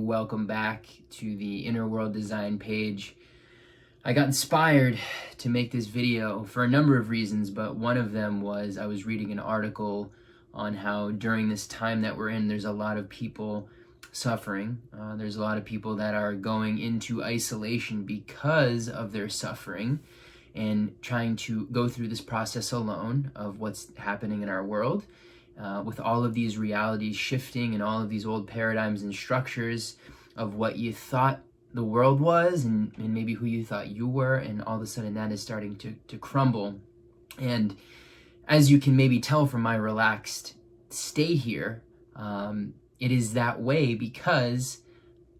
welcome back to the Inner World Design page. I got inspired to make this video for a number of reasons, but one of them was I was reading an article on how during this time that we're in, there's a lot of people suffering. There's a lot of people that are going into isolation because of their suffering and trying to go through this process alone of what's happening in our world. With all of these realities shifting and all of these old paradigms and structures of what you thought the world was and maybe who you thought you were, and all of a sudden that is starting to crumble. And as you can maybe tell from my relaxed state here, it is that way because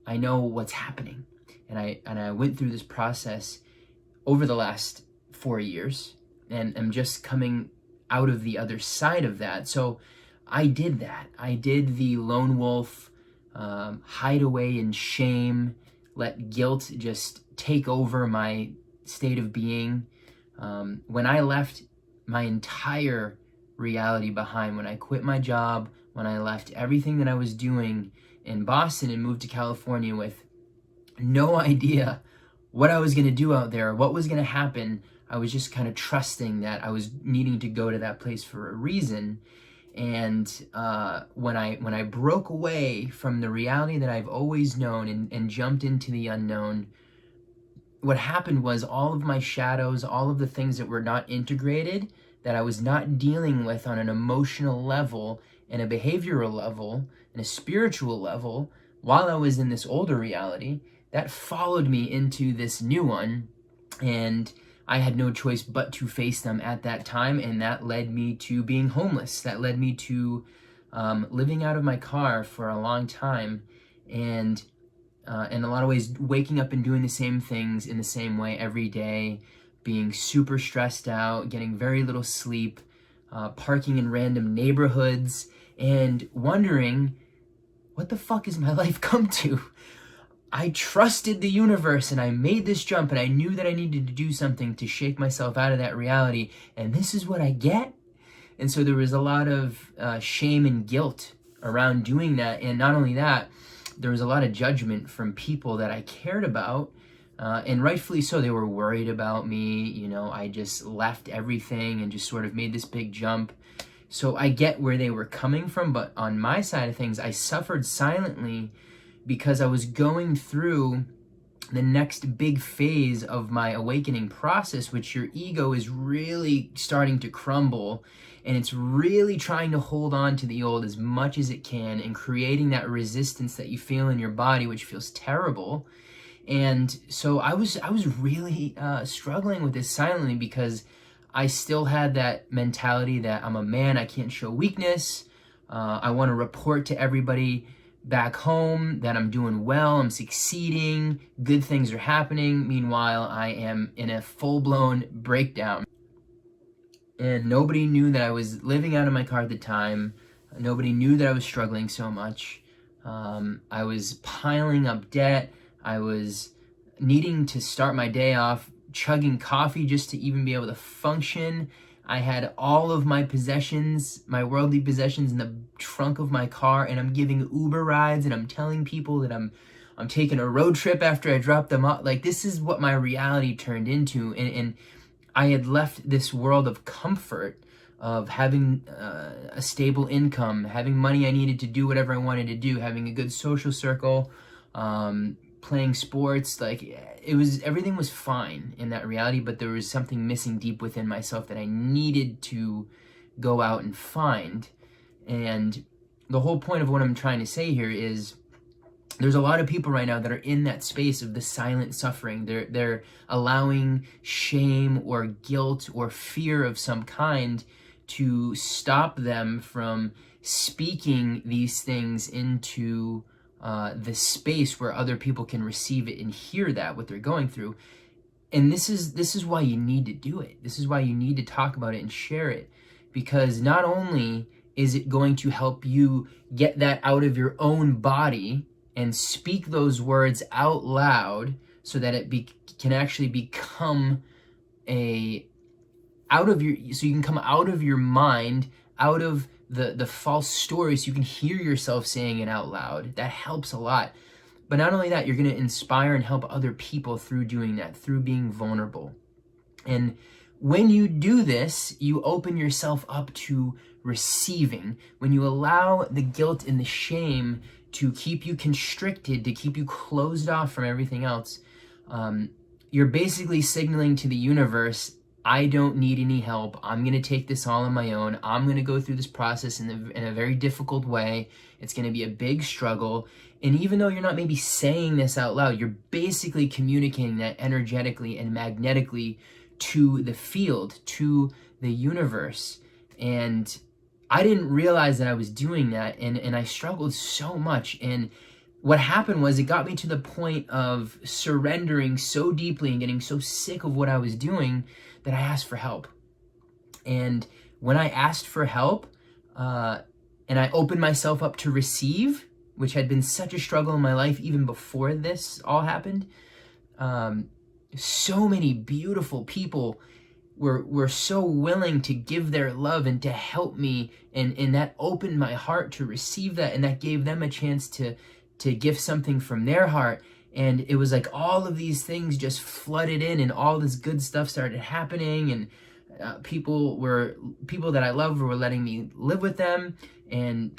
I know what's happening. And I went through this process over the last 4 years, and I'm just coming out of the other side of that. So I did that. I did the lone wolf, hide away in shame, let guilt just take over my state of being. When I left my entire reality behind, when I quit my job, when I left everything that I was doing in Boston and moved to California with no idea what I was going to do out there, what was going to happen, I was just kind of trusting that I was needing to go to that place for a reason. And when I broke away from the reality that I've always known and jumped into the unknown, what happened was all of my shadows, all of the things that were not integrated, that I was not dealing with on an emotional level and a behavioral level and a spiritual level while I was in this older reality, that followed me into this new one. And I had no choice but to face them at that time, and that led me to being homeless. That led me to living out of my car for a long time, and in a lot of ways waking up and doing the same things in the same way every day, being super stressed out, getting very little sleep, parking in random neighborhoods, and wondering, what the fuck has my life come to? I trusted the universe and I made this jump and I knew that I needed to do something to shake myself out of that reality, and this is what I get? And so there was a lot of shame and guilt around doing that. And not only that, there was a lot of judgment from people that I cared about, and rightfully so. They were worried about me. You know, I just left everything and just sort of made this big jump. So I get where they were coming from, but on my side of things, I suffered silently because I was going through the next big phase of my awakening process, which your ego is really starting to crumble, and it's really trying to hold on to the old as much as it can and creating that resistance that you feel in your body, which feels terrible. And so I was really struggling with this silently because I still had that mentality that I'm a man, I can't show weakness. I want to report to everybody back home that I'm doing well, I'm succeeding, good things are happening. Meanwhile, I am in a full-blown breakdown. And nobody knew that I was living out of my car at the time. Nobody knew that I was struggling so much. I was piling up debt. I was needing to start my day off chugging coffee just to even be able to function. I had all of my possessions, my worldly possessions, in the trunk of my car, and I'm giving Uber rides, and I'm telling people that I'm taking a road trip after I drop them off. Like, this is what my reality turned into, and I had left this world of comfort of having a stable income, having money I needed to do whatever I wanted to do, having a good social circle, playing sports. Like, everything was fine in that reality, but there was something missing deep within myself that I needed to go out and find. And the whole point of what I'm trying to say here is there's a lot of people right now that are in that space of the silent suffering. They're allowing shame or guilt or fear of some kind to stop them from speaking these things into the space where other people can receive it and hear that, what they're going through. And this is why you need to do it. This is why you need to talk about it and share it, because not only is it going to help you get that out of your own body and speak those words out loud so that it can actually become so you can come out of your mind, out of the false stories, so you can hear yourself saying it out loud. That helps a lot. But not only that, you're going to inspire and help other people through doing that, through being vulnerable. And when you do this, you open yourself up to receiving. When you allow the guilt and the shame to keep you constricted, to keep you closed off from everything else, you're basically signaling to the universe, I don't need any help. I'm going to take this all on my own. I'm going to go through this process in a very difficult way. It's going to be a big struggle. And even though you're not maybe saying this out loud, you're basically communicating that energetically and magnetically to the field, to the universe. And I didn't realize that I was doing that, and I struggled so much. And what happened was it got me to the point of surrendering so deeply and getting so sick of what I was doing that I asked for help. And when I asked for help, and I opened myself up to receive, which had been such a struggle in my life even before this all happened, so many beautiful people were so willing to give their love and to help me, and that opened my heart to receive that, and that gave them a chance to give something from their heart. And it was like all of these things just flooded in, and all this good stuff started happening, and people that I love were letting me live with them, and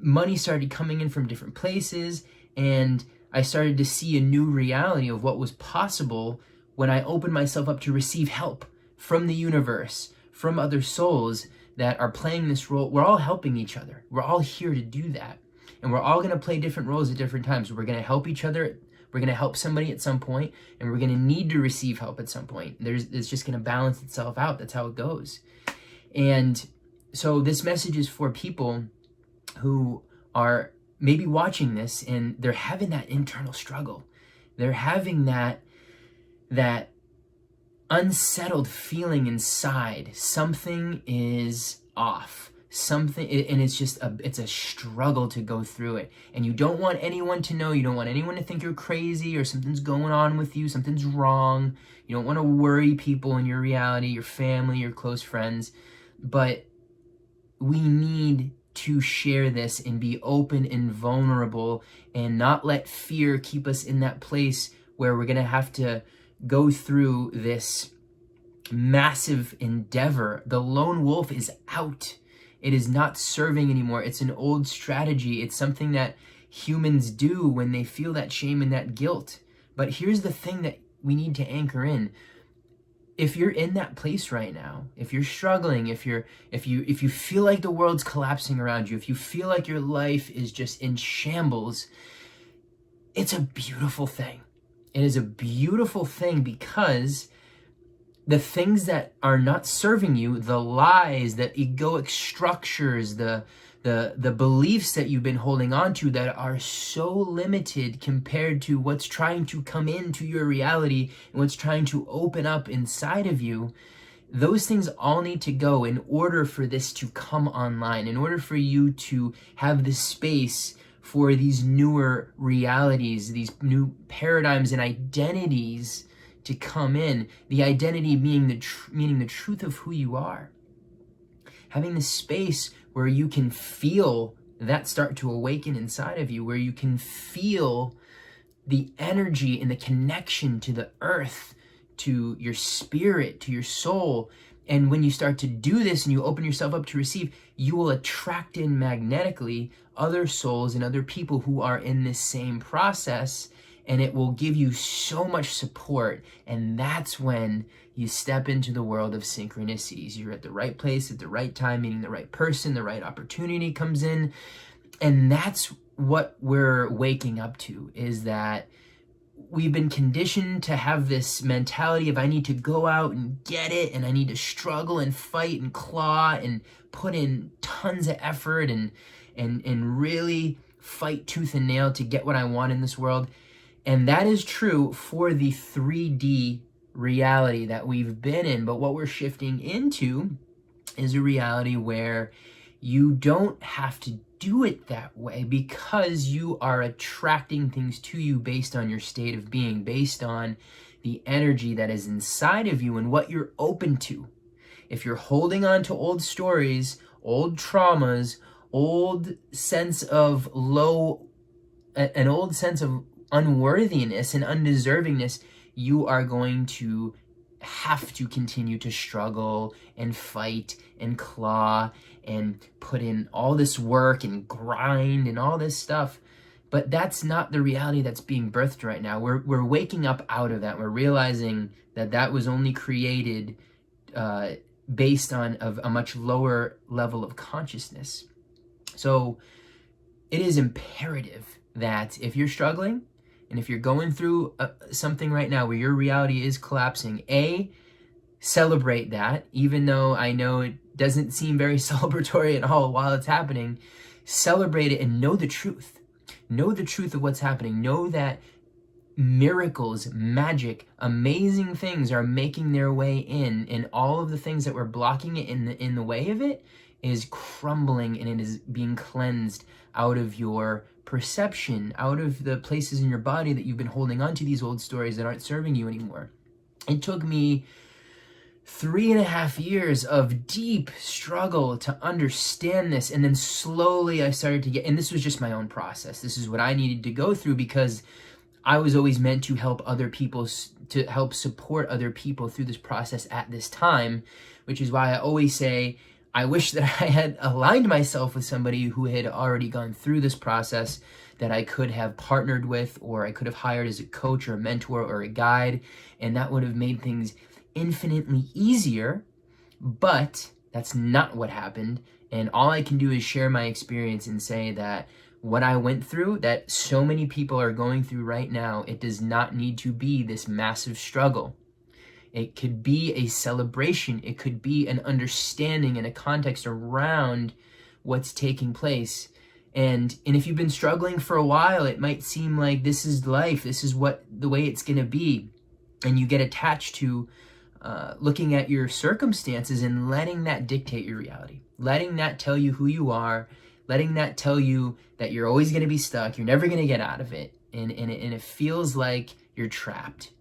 money started coming in from different places, and I started to see a new reality of what was possible when I opened myself up to receive help from the universe, from other souls that are playing this role. We're all helping each other. We're all here to do that. And we're all going to play different roles at different times. We're going to help each other. We're going to help somebody at some point, and we're going to need to receive help at some point. It's just going to balance itself out. That's how it goes. And so this message is for people who are maybe watching this and they're having that internal struggle. They're having that unsettled feeling inside. Something is off. And it's a struggle to go through it. And you don't want anyone to know. You don't want anyone to think you're crazy or something's going on with you, something's wrong. You don't want to worry people in your reality, your family, your close friends. But we need to share this and be open and vulnerable, and not let fear keep us in that place where we're going to have to go through this massive endeavor. The lone wolf is out. It is not serving anymore. It's an old strategy. It's something that humans do when they feel that shame and that guilt. But here's the thing that we need to anchor in. If you're in that place right now, if you're struggling, if you feel like the world's collapsing around you, if you feel like your life is just in shambles, it's a beautiful thing. It is a beautiful thing, because the things that are not serving you, the lies, the egoic structures, the beliefs that you've been holding on to that are so limited compared to what's trying to come into your reality and what's trying to open up inside of you, those things all need to go in order for this to come online, in order for you to have the space for these newer realities, these new paradigms and identities to come in. The identity meaning the truth of who you are. Having the space where you can feel that start to awaken inside of you, where you can feel the energy and the connection to the earth, to your spirit, to your soul. And when you start to do this and you open yourself up to receive, you will attract in magnetically other souls and other people who are in this same process, and it will give you so much support. And that's when you step into the world of synchronicities. You're at the right place at the right time, meeting the right person, the right opportunity comes in. And that's what we're waking up to, is that we've been conditioned to have this mentality of I need to go out and get it, and I need to struggle and fight and claw and put in tons of effort and really fight tooth and nail to get what I want in this world. And that is true for the 3D reality that we've been in. But what we're shifting into is a reality where you don't have to do it that way, because you are attracting things to you based on your state of being, based on the energy that is inside of you and what you're open to. If you're holding on to old stories, old traumas, old sense of low an old sense of unworthiness and undeservingness, you are going to have to continue to struggle and fight and claw and put in all this work and grind and all this stuff. But that's not the reality that's being birthed right now. We're waking up out of that. We're realizing that that was only created based on a much lower level of consciousness. So it is imperative that if you're struggling and if you're going through something right now where your reality is collapsing, celebrate that, even though I know it doesn't seem very celebratory at all while it's happening. Celebrate it and know the truth. Know the truth of what's happening. Know that miracles, magic, amazing things are making their way in, and all of the things that were blocking it in the way of it is crumbling, and it is being cleansed out of your perception, out of the places in your body that you've been holding on to these old stories that aren't serving you anymore. It took me 3.5 years of deep struggle to understand this, and then slowly I started to get, and this was just my own process. This is what I needed to go through because I was always meant to help other people, to help support other people through this process at this time, which is why I always say, I wish that I had aligned myself with somebody who had already gone through this process that I could have partnered with, or I could have hired as a coach or a mentor or a guide, and that would have made things infinitely easier. But that's not what happened, and all I can do is share my experience and say that what I went through, that so many people are going through right now, it does not need to be this massive struggle. It could be a celebration. It could be an understanding and a context around what's taking place. And if you've been struggling for a while, it might seem like this is life. This is the way it's going to be. And you get attached to looking at your circumstances and letting that dictate your reality. Letting that tell you who you are. Letting that tell you that you're always going to be stuck. You're never going to get out of it. And it feels like you're trapped.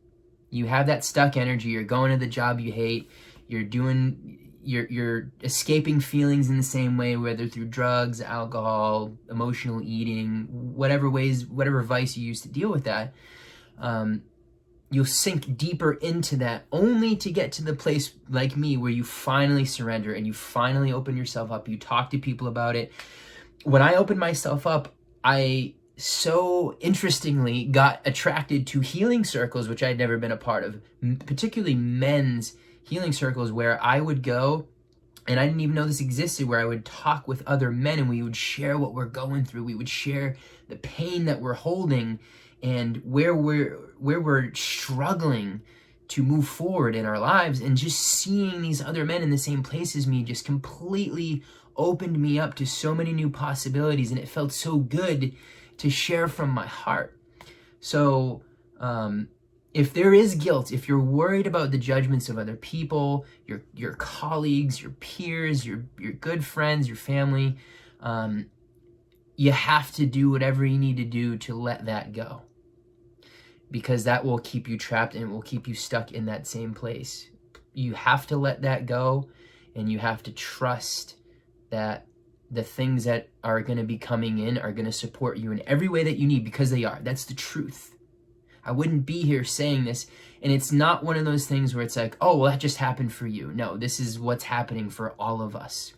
You have that stuck energy. You're going to the job you hate. You're escaping feelings in the same way, whether through drugs, alcohol, emotional eating, whatever vice you use to deal with that. You'll sink deeper into that only to get to the place like me where you finally surrender and you finally open yourself up. You talk to people about it. When I opened myself up, I so interestingly got attracted to healing circles, which I'd never been a part of, particularly men's healing circles, where I would go, and I didn't even know this existed, where I would talk with other men and we would share what we're going through. We would share the pain that we're holding and where we're struggling to move forward in our lives. And just seeing these other men in the same place as me just completely opened me up to so many new possibilities, and it felt so good to share from my heart. So if there is guilt, if you're worried about the judgments of other people, your colleagues, your peers, your good friends, your family, you have to do whatever you need to do to let that go, because that will keep you trapped and it will keep you stuck in that same place. You have to let that go, and you have to trust that the things that are going to be coming in are going to support you in every way that you need, because they are. That's the truth. I wouldn't be here saying this, and it's not one of those things where it's like, oh, well, that just happened for you. No, this is what's happening for all of us.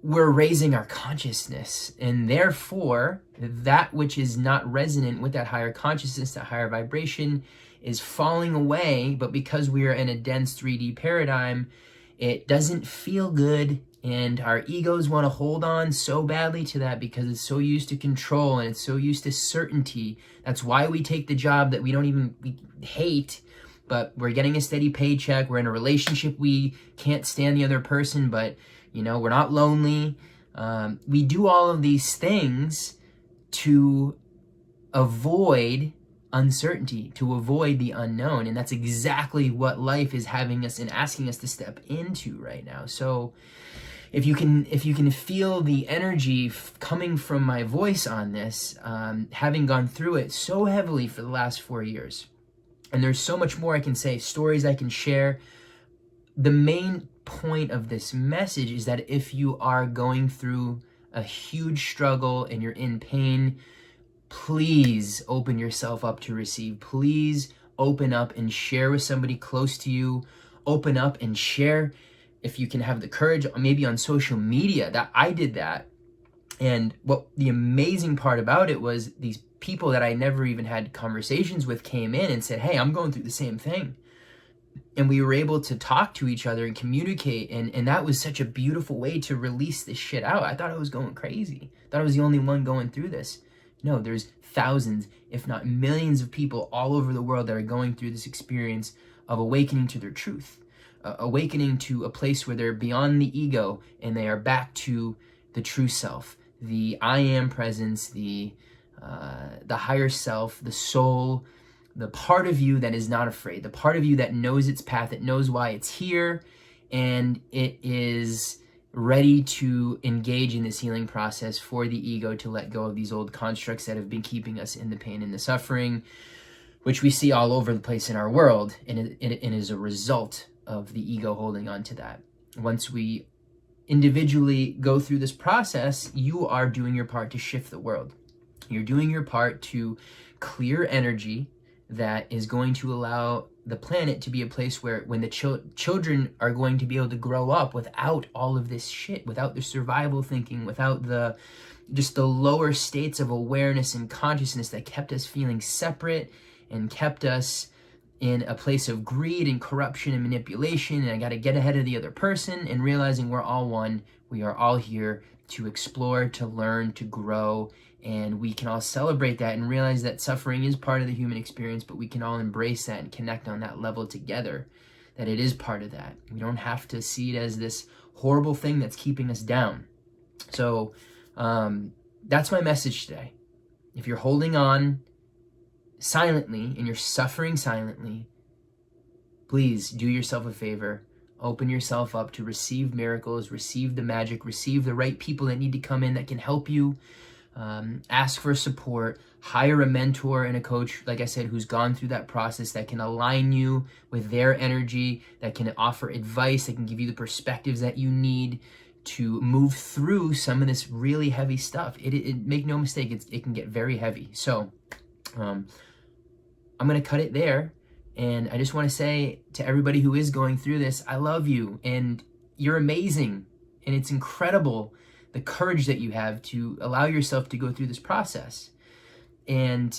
We're raising our consciousness, and therefore that which is not resonant with that higher consciousness, that higher vibration, is falling away. But because we are in a dense 3D paradigm, it doesn't feel good, and our egos want to hold on so badly to that because it's so used to control and it's so used to certainty. That's why we take the job that we hate, but we're getting a steady paycheck. We're in a relationship we can't stand the other person, but we're not lonely. We do all of these things to avoid uncertainty, to avoid the unknown, and that's exactly what life is having us and asking us to step into right now. So if you can feel the energy coming from my voice on this, having gone through it so heavily for the last 4 years, and there's so much more I can say, stories I can share. The main point of this message is that if you are going through a huge struggle and you're in pain, please open yourself up to receive. Please open up and share with somebody close to you. Open up and share if you can have the courage, maybe on social media. That I did that. And what the amazing part about it was, these people that I never even had conversations with came in and said, hey, I'm going through the same thing. And we were able to talk to each other and communicate. And that was such a beautiful way to release this shit out. I thought I was going crazy. I thought I was the only one going through this. No, there's thousands, if not millions of people all over the world that are going through this experience of awakening to their truth, awakening to a place where they're beyond the ego and they are back to the true self, the I am presence, the higher self, the soul, the part of you that is not afraid, the part of you that knows its path, it knows why it's here, and it is ready to engage in this healing process for the ego to let go of these old constructs that have been keeping us in the pain and the suffering, which we see all over the place in our world, and it is a result of the ego holding on to that. Once we individually go through this process, you are doing your part to shift the world. You're doing your part to clear energy that is going to allow the planet to be a place where when the children are going to be able to grow up without all of this shit, without the survival thinking, without the lower states of awareness and consciousness that kept us feeling separate and kept us in a place of greed and corruption and manipulation, and I got to get ahead of the other person, and realizing we're all one. We are all here to explore, to learn, to grow, and we can all celebrate that and realize that suffering is part of the human experience, but we can all embrace that and connect on that level together, that it is part of that. We don't have to see it as this horrible thing that's keeping us down. So that's my message today. If you're holding on silently and you're suffering silently, please do yourself a favor. Open yourself up to receive miracles, receive the magic, receive the right people that need to come in that can help you. Ask for support, hire a mentor and a coach, like I said, who's gone through that process, that can align you with their energy, that can offer advice, that can give you the perspectives that you need to move through some of this really heavy stuff. It make no mistake, it can get very heavy. So I'm going to cut it there. And I just want to say to everybody who is going through this, I love you and you're amazing. And it's incredible the courage that you have to allow yourself to go through this process. And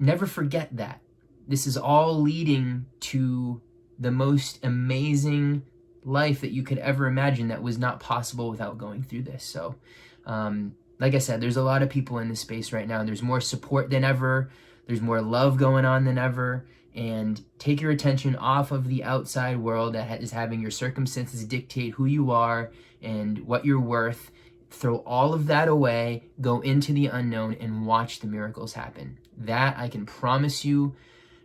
never forget that. This is all leading to the most amazing life that you could ever imagine that was not possible without going through this. So, like I said, there's a lot of people in this space right now. There's more support than ever. There's more love going on than ever. And take your attention off of the outside world that is having your circumstances dictate who you are and what you're worth. Throw all of that away, go into the unknown, and watch the miracles happen. That I can promise you,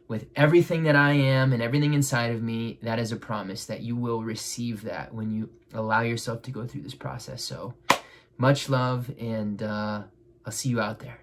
with everything that I am and everything inside of me, that is a promise that you will receive that when you allow yourself to go through this process. So much love, and I'll see you out there.